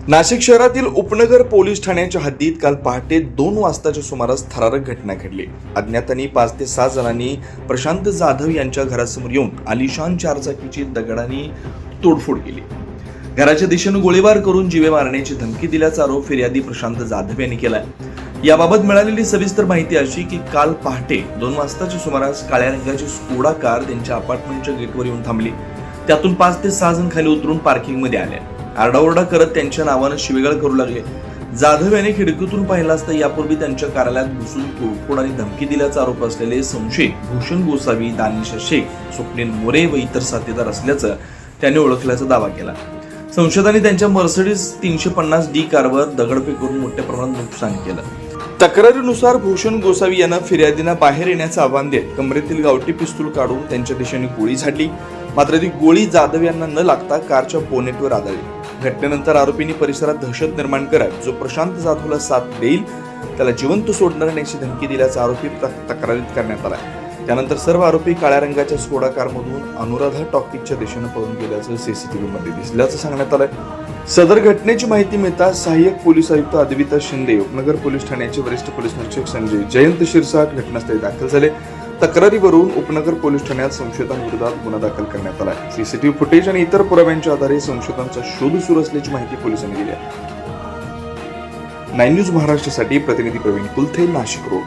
नाशिक शहरातील उपनगर पोलीस ठाण्याच्या हद्दीत काल पहाटे 2 वाजताच्या सुमारास थरारक घटना घडली। अज्ञातांनी 5 ते 6 जणांनी प्रशांत जाधव यांच्या घरासमोर येऊन आलिशान चारचाकीची दगडांनी तोडफोड केली। घराच्या दिशेने गोळीबार करून जीवे मारण्याची धमकी दिल्याचा आरोप फिर्यादी प्रशांत जाधव यांनी केलाय। याबाबत मिळालेली सविस्तर माहिती अशी की काल पहाटे 2 वाजताच्या सुमारास काळ्या रंगाची स्कोडा कार त्यांच्या अपार्टमेंटच्या गेटवर येऊन थांबली। त्यातून 5 ते 6 जण खाली उतरून पार्किंगमध्ये आले। आरडाओरडा करत त्यांच्या नावानं शिवीगाळ करू लागले। जाधव यांनी खिडकीतून पाहिलं असता यापूर्वी त्यांच्या कार्यालयात घुसून तोडफोड आणि धमकी दिल्याचा आरोप असलेले संशयित भूषण गोसावी, दानिश शेख, स्वप्नील मोरे व इतर साथीदार असल्याचं त्यांनी ओळखल्याचा दावा केला। संशयितांनी त्यांच्या मर्सिडीज 350D कारवर दगडफेक करून मोठ्या प्रमाणात नुकसान केलं। तक्रारीनुसार भूषण गोसावी यांना फिर्यादींना बाहेर येण्याचं आवाहन देत कमरेतील गावठी पिस्तूल काढून त्यांच्या दिशेने गोळी झाडली, मात्र ती गोळी जाधव यांना न लागता कारच्या बोनेटवर आदळली। घटनेनंतर आरोपींनी परिसरात दहशत निर्माण करत जो प्रशांत जाधवला साथ देईल त्याला जिवंत सोडणार नाही अशी धमकी दिल्याचा आरोपी तक्रारीत करण्यात आला। त्यानंतर सर्व आरोपी काळ्या रंगाच्या स्कोडा कारमधून अनुराधा टॉकीजच्या दिशेने पळून गेल्याचं सीसीटीव्ही मध्ये दिसल्याचं सांगण्यात आलंय। सदर घटनेची माहिती मिळताच सहाय्यक पोलीस आयुक्त अद्विता शिंदे, उपनगर पोलीस ठाण्याचे वरिष्ठ पोलीस निरीक्षक संजय जयंत शिरसाट घटनास्थळी दाखल झाले। तक्रारीवरून उपनगर पोलीस ठाण्यात संशयितांविरोधात गुन्हा दाखल करण्यात आला। सीसीटीव्ही फुटेज आणि इतर पुराव्यांच्या आधारे संशयितांचा शोध सुरू असल्याची माहिती पोलिसांनी दिली आहे। 9 न्यूज महाराष्ट्रासाठी प्रतिनिधी प्रवीण कुलथे, नाशिक रोड।